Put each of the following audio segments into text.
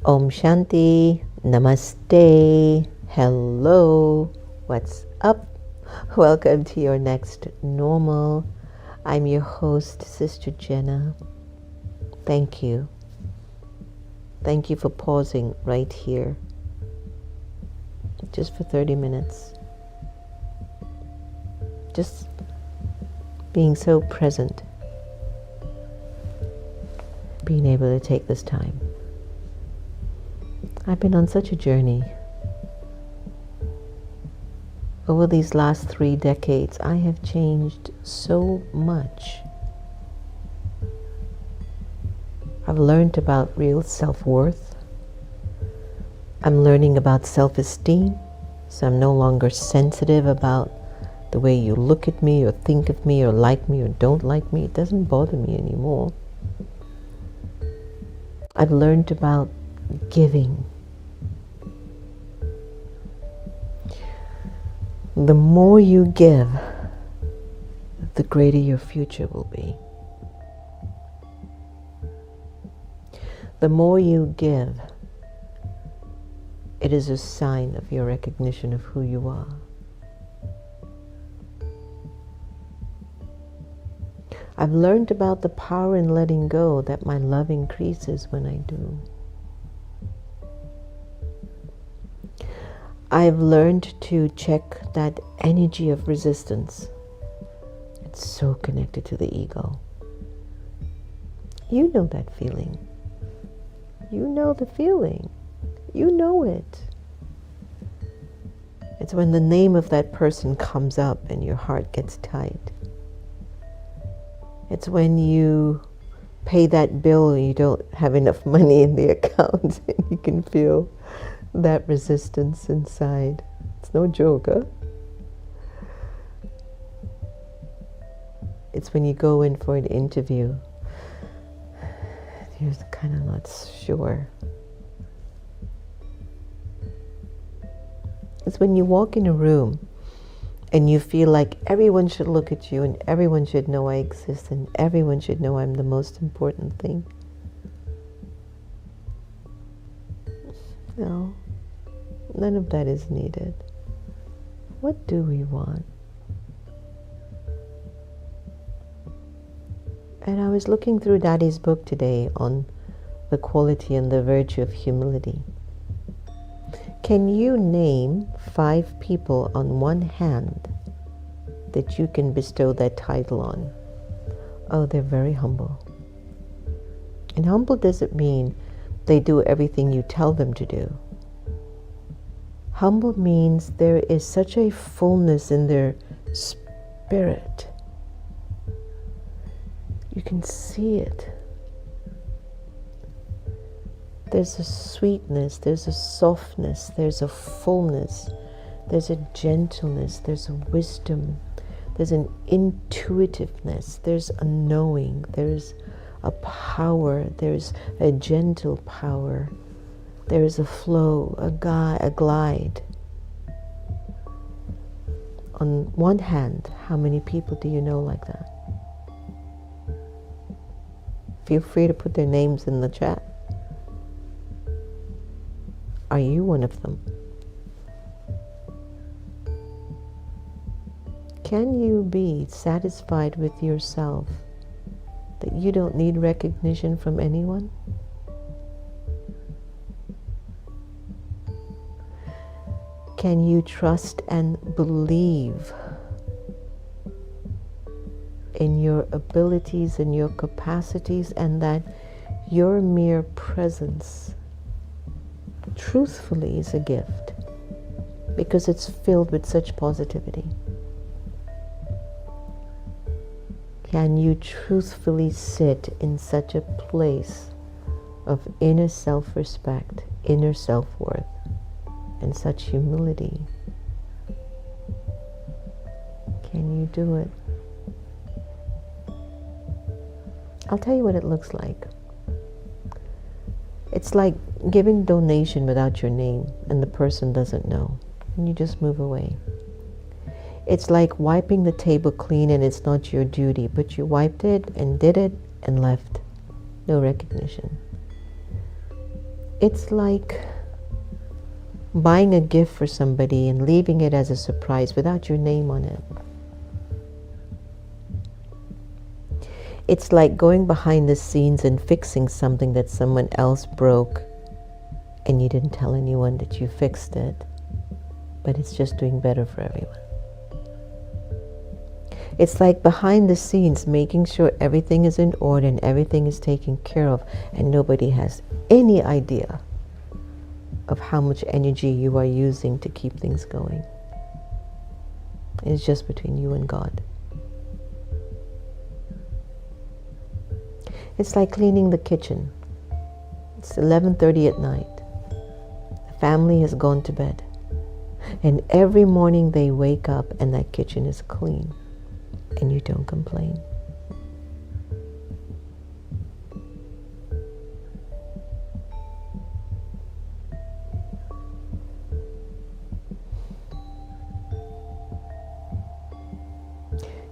Om Shanti, Namaste, hello, what's up? Welcome to your next normal. I'm your host, Sister Jenna. Thank you. Thank you for pausing right here, just for 30 minutes. Just being so present, being able to take this time. I've been on such a journey. Over these last 3 decades, I have changed so much. I've learned about real self-worth. I'm learning about self-esteem, so I'm no longer sensitive about the way you look at me or think of me or like me or don't like me. It doesn't bother me anymore. I've learned about giving. The more you give, the greater your future will be. The more you give, it is a sign of your recognition of who you are. I've learned about the power in letting go, that my love increases when I do. I've learned to check that energy of resistance. It's so connected to the ego. You know that feeling. You know the feeling. You know it. It's when the name of that person comes up and your heart gets tight. It's when you pay that bill and you don't have enough money in the account and you can feel that resistance inside. It's no joke, huh? It's when you go in for an interview. You're kind of not sure. It's when you walk in a room and you feel like everyone should look at you and everyone should know I exist and everyone should know I'm the most important thing. No, none of that is needed. What do we want? And I was looking through Daddy's book today on the quality and the virtue of humility. Can you name 5 people on one hand that you can bestow that title on? Oh, they're very humble. And humble doesn't mean they do everything you tell them to do. Humble means there is such a fullness in their spirit. You can see it. There's a sweetness, there's a softness, there's a fullness, there's a gentleness, there's a wisdom, there's an intuitiveness, there's a knowing, there's a power, there's a gentle power, there is a flow, a glide. On one hand, how many people do you know like that? Feel free to put their names in the chat. Are you one of them? Can you be satisfied with yourself that you don't need recognition from anyone? Can you trust and believe in your abilities and your capacities, and that your mere presence truthfully is a gift because it's filled with such positivity? Can you truthfully sit in such a place of inner self-respect, inner self-worth, and such humility? Can you do it? I'll tell you what it looks like. It's like giving donation without your name and the person doesn't know, and you just move away. It's like wiping the table clean and it's not your duty, but you wiped it and did it and left. No recognition. It's like buying a gift for somebody and leaving it as a surprise without your name on it. It's like going behind the scenes and fixing something that someone else broke and you didn't tell anyone that you fixed it, but it's just doing better for everyone. It's like behind the scenes making sure everything is in order and everything is taken care of, and nobody has any idea of how much energy you are using to keep things going. It's just between you and God. It's like cleaning the kitchen. It's 11:30 at night. The family has gone to bed. And every morning they wake up and that kitchen is clean. And you don't complain.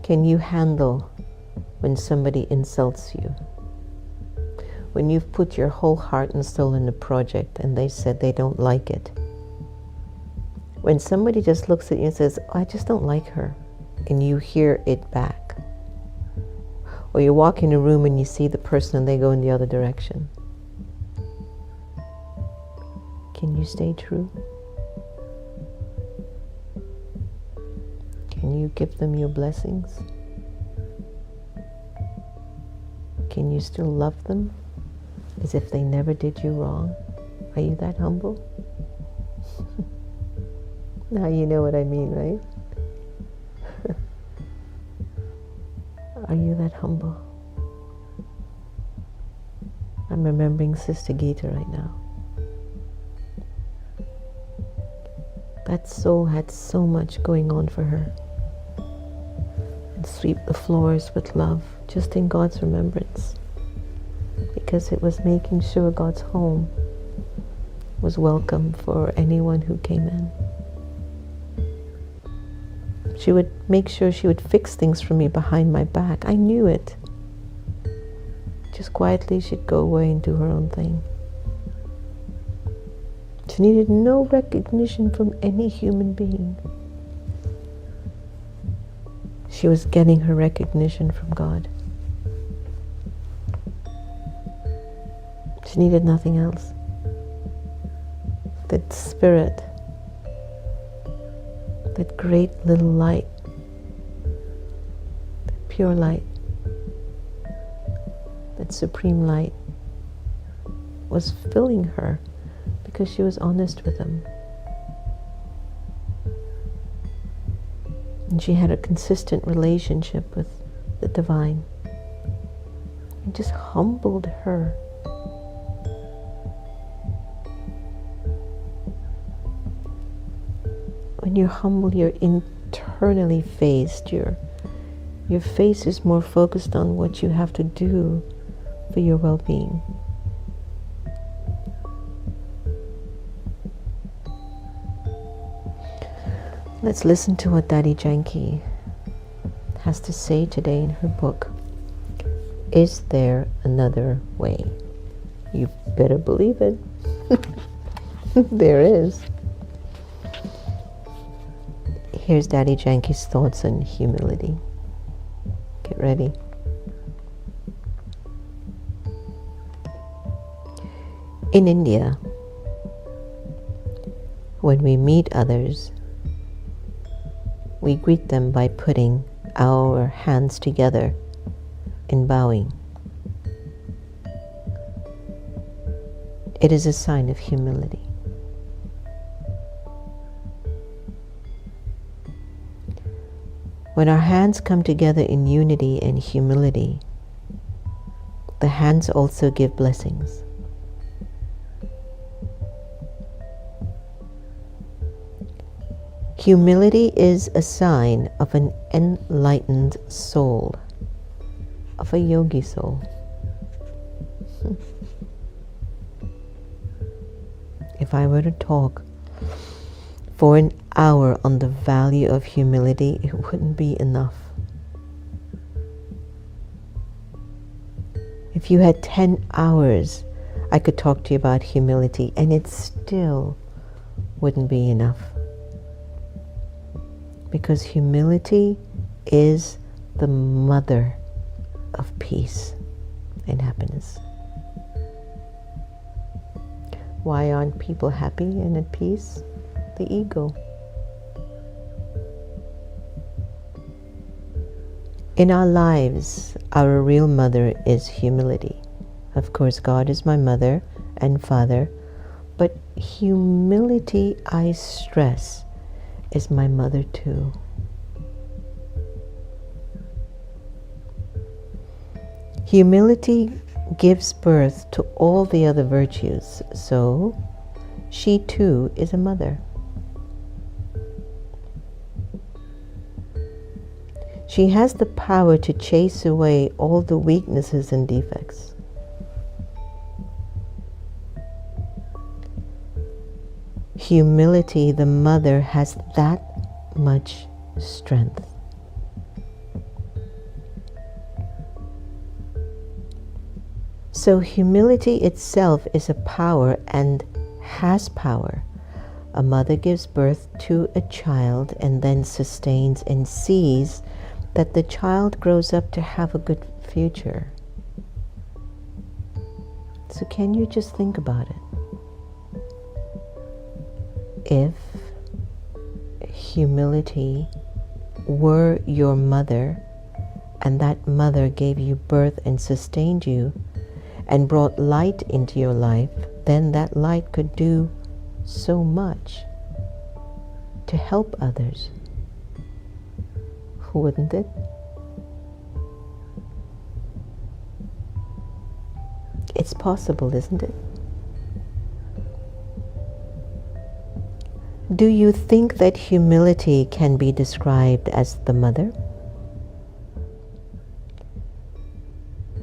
Can you handle when somebody insults you? When you've put your whole heart and soul in a project and they said they don't like it? When somebody just looks at you and says, "I just don't like her," and you hear it back. Or you walk in a room and you see the person and they go in the other direction. Can you stay true? Can you give them your blessings? Can you still love them as if they never did you wrong? Are you that humble? Now you know what I mean, right? Are you that humble? I'm remembering Sister Gita right now. That soul had so much going on for her. And sweep the floors with love, just in God's remembrance. Because it was making sure God's home was welcome for anyone who came in. She would make sure she would fix things for me behind my back. I knew it. Just quietly she'd go away and do her own thing. She needed no recognition from any human being. She was getting her recognition from God. She needed nothing else. That spirit, that great little light, that pure light, that supreme light was filling her because she was honest with him. And she had a consistent relationship with the divine. It just humbled her. When you're humble, you're internally phased. Your face is more focused on what you have to do for your well-being. Let's listen to what Daddy Janki has to say today in her book, Is There Another Way? You better believe it. There is. Here's Daddy Janki's thoughts on humility. Get ready. In India, when we meet others, we greet them by putting our hands together and bowing. It is a sign of humility. When our hands come together in unity and humility, the hands also give blessings. Humility is a sign of an enlightened soul, of a yogi soul. If I were to talk for an hour on the value of humility, it wouldn't be enough. If you had 10 hours I could talk to you about humility, and it still wouldn't be enough. Because humility is the mother of peace and happiness. Why aren't people happy and at peace? The ego. In our lives, our real mother is humility. Of course, God is my mother and father, but humility, I stress, is my mother too. Humility gives birth to all the other virtues, so she too is a mother. She has the power to chase away all the weaknesses and defects. Humility, the mother, has that much strength. So humility itself is a power and has power. A mother gives birth to a child and then sustains and sees that the child grows up to have a good future. So can you just think about it? If humility were your mother, and that mother gave you birth and sustained you and brought light into your life, then that light could do so much to help others. Wouldn't it? It's possible, isn't it? Do you think that humility can be described as the mother?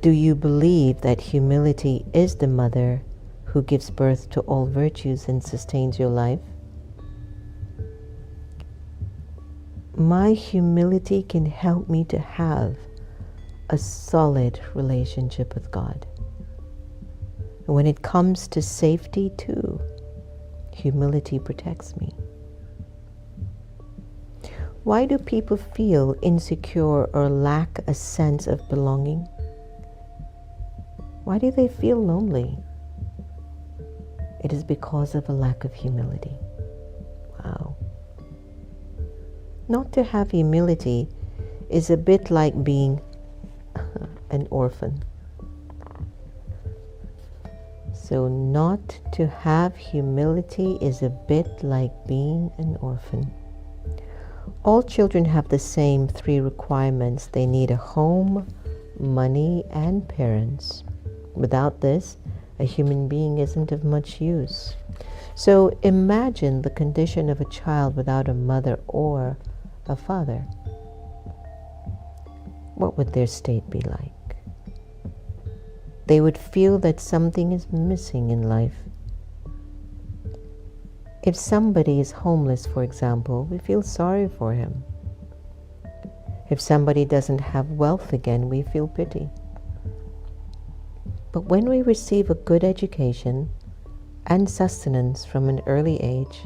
Do you believe that humility is the mother who gives birth to all virtues and sustains your life? My humility can help me to have a solid relationship with God. And when it comes to safety too, humility protects me. Why do people feel insecure or lack a sense of belonging? Why do they feel lonely? It is because of a lack of humility. Wow. Not to have humility is a bit like being an orphan. So not to have humility is a bit like being an orphan. All children have the same 3 requirements. They need a home, money, and parents. Without this, a human being isn't of much use. So imagine the condition of a child without a mother or a father. What would their state be like? They would feel that something is missing in life. If somebody is homeless, for example, we feel sorry for him. If somebody doesn't have wealth again, we feel pity. But when we receive a good education and sustenance from an early age,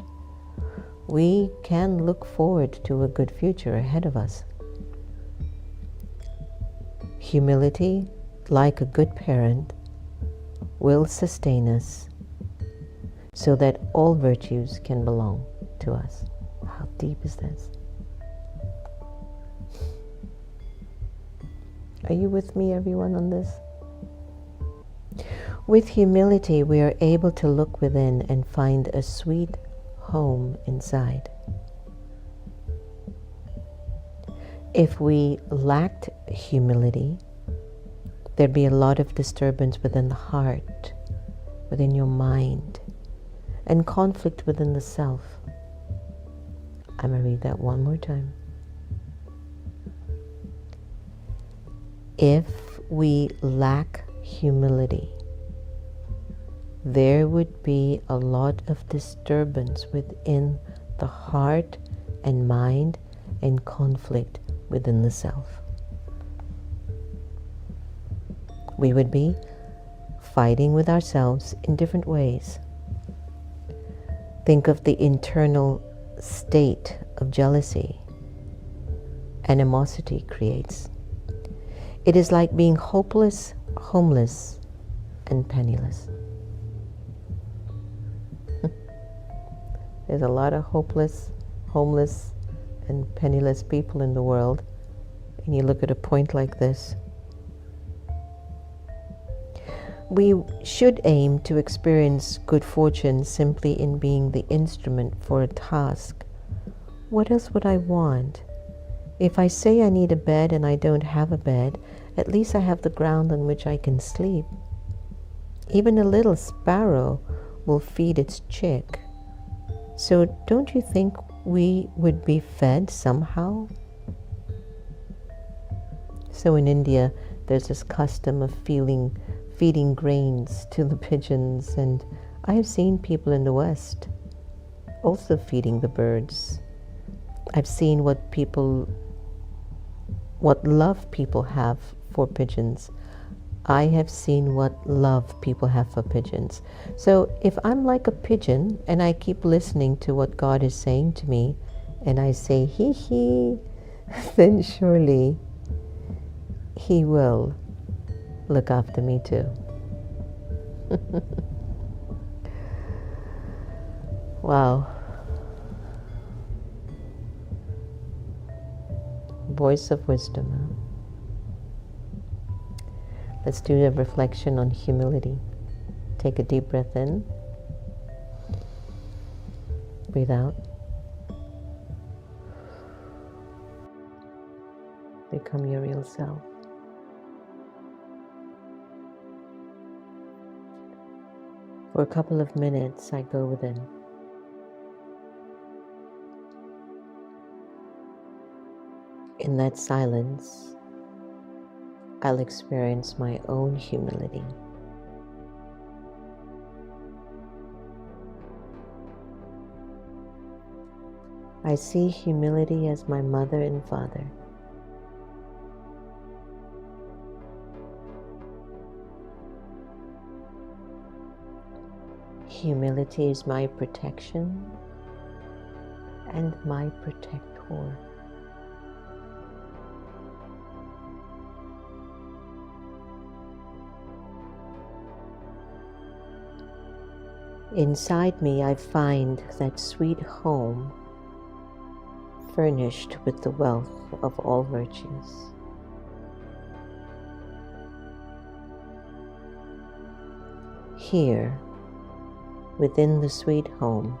we can look forward to a good future ahead of us. Humility, like a good parent, will sustain us so that all virtues can belong to us. How deep is this? Are you with me, everyone, on this? With humility, we are able to look within and find a sweet home inside. If we lacked humility, there'd be a lot of disturbance within the heart, within your mind, and conflict within the self. I'm going to read that one more time. If we lack humility, there would be a lot of disturbance within the heart and mind and conflict within the self. We would be fighting with ourselves in different ways. Think of the internal state of jealousy animosity creates. It is like being hopeless, homeless, and penniless. There's a lot of hopeless, homeless, and penniless people in the world, and you look at a point like this. We should aim to experience good fortune simply in being the instrument for a task. What else would I want? If I say I need a bed and I don't have a bed, at least I have the ground on which I can sleep. Even a little sparrow will feed its chick. So don't you think we would be fed somehow? So in India, there's this custom of feeding grains to the pigeons, and I have seen people in the West also feeding the birds. I've seen what love people have for pigeons. I have seen what love people have for pigeons. So if I'm like a pigeon and I keep listening to what God is saying to me, and I say, hee hee, then surely He will look after me too. Wow. Voice of wisdom. Huh? Let's do a reflection on humility. Take a deep breath in. Breathe out. Become your real self. For a couple of minutes, I go within. In that silence, I'll experience my own humility. I see humility as my mother and father. Humility is my protection and my protector. Inside me, I find that sweet home furnished with the wealth of all virtues. Here, within the sweet home,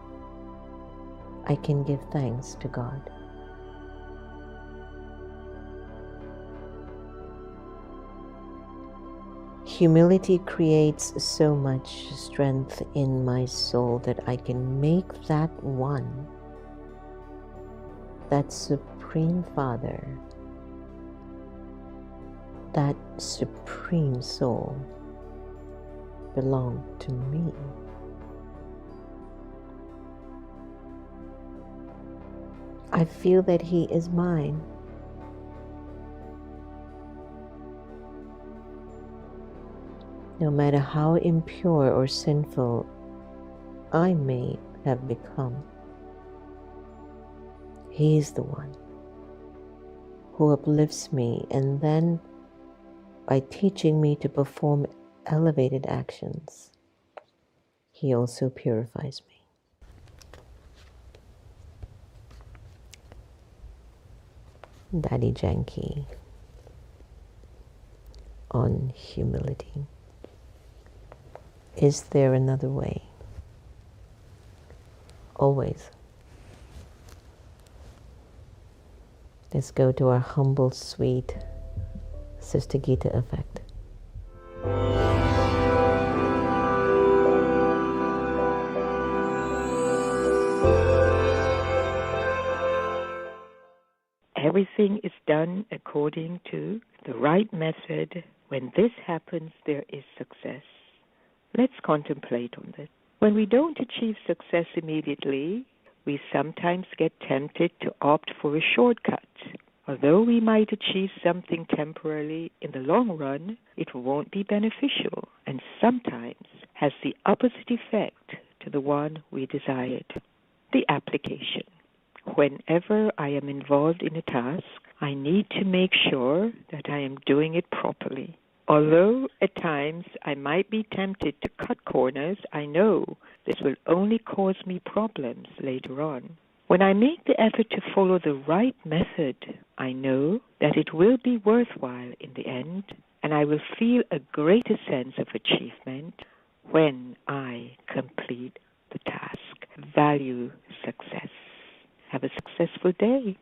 I can give thanks to God. Humility creates so much strength in my soul that I can make that one, that Supreme Father, that Supreme Soul belong to me. I feel that He is mine. No matter how impure or sinful I may have become, He is the one who uplifts me, and then by teaching me to perform elevated actions, He also purifies me. Daddy Janki on humility. Is there another way? Always. Let's go to our humble, sweet Sister Gita effect. Everything is done according to the right method. When this happens, there is success. Let's contemplate on this. When we don't achieve success immediately, we sometimes get tempted to opt for a shortcut. Although we might achieve something temporarily, in the long run, it won't be beneficial. and sometimes has the opposite effect to the one we desired. The application. Whenever I am involved in a task, I need to make sure that I am doing it properly. Although at times I might be tempted to cut corners, I know this will only cause me problems later on. When I make the effort to follow the right method, I know that it will be worthwhile in the end, and I will feel a greater sense of achievement when I complete the task. Value success. Have a successful day.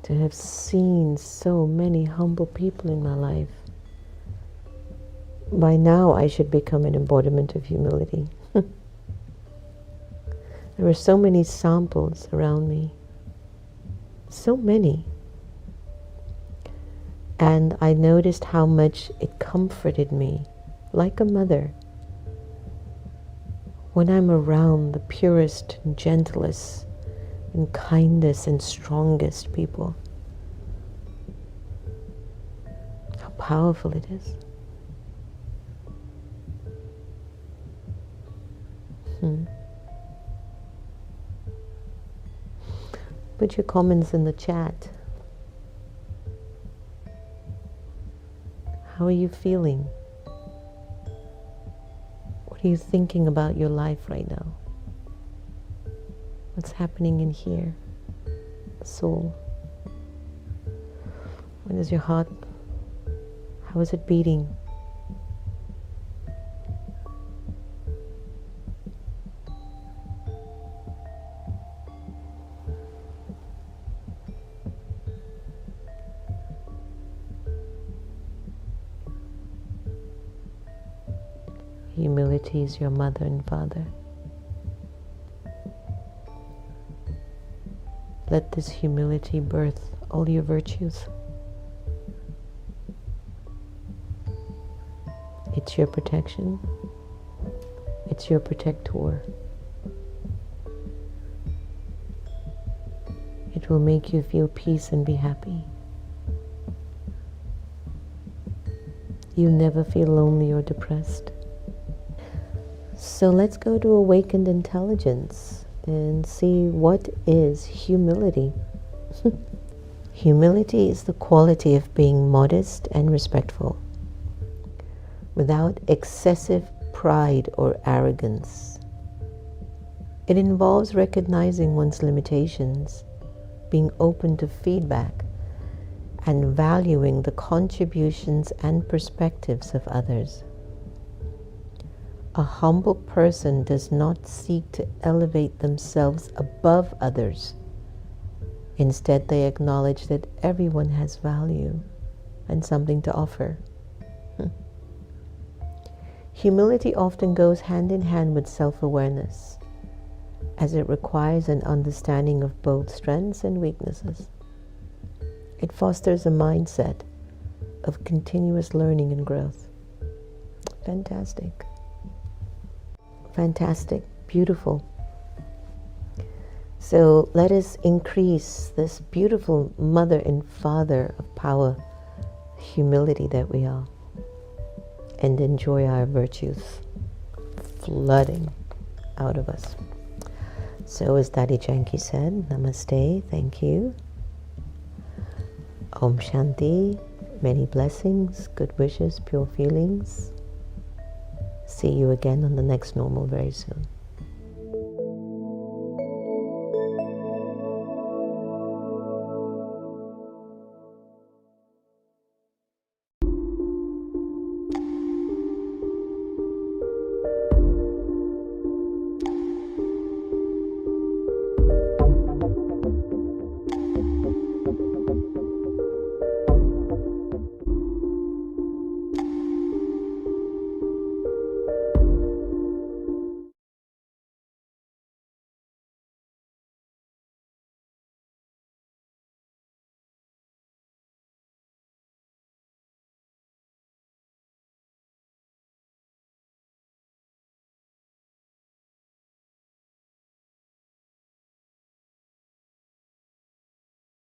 To have seen so many humble people in my life. By now I should become an embodiment of humility. There were so many samples around me. So many. And I noticed how much it comforted me, like a mother, when I'm around the purest and gentlest and kindest and strongest people. How powerful it is. Put your comments in the chat. How are you feeling? What are you thinking about your life right now? What's happening in here? The soul. What is your heart? How is it beating? Humility is your mother and father. Let this humility birth all your virtues. It's your protection. It's your protector. It will make you feel peace and be happy. You'll never feel lonely or depressed. So let's go to awakened intelligence and see what is humility. Humility is the quality of being modest and respectful, without excessive pride or arrogance. It involves recognizing one's limitations, being open to feedback, and valuing the contributions and perspectives of others. A humble person does not seek to elevate themselves above others. Instead, they acknowledge that everyone has value and something to offer. Humility often goes hand in hand with self-awareness, as it requires an understanding of both strengths and weaknesses. It fosters a mindset of continuous learning and growth. Fantastic. Fantastic. Beautiful. So let us increase this beautiful mother and father of power, humility that we are, and enjoy our virtues flooding out of us. So as Daddy Janki said, Namaste, thank you. Om Shanti, many blessings, good wishes, pure feelings. See you again on the next normal very soon.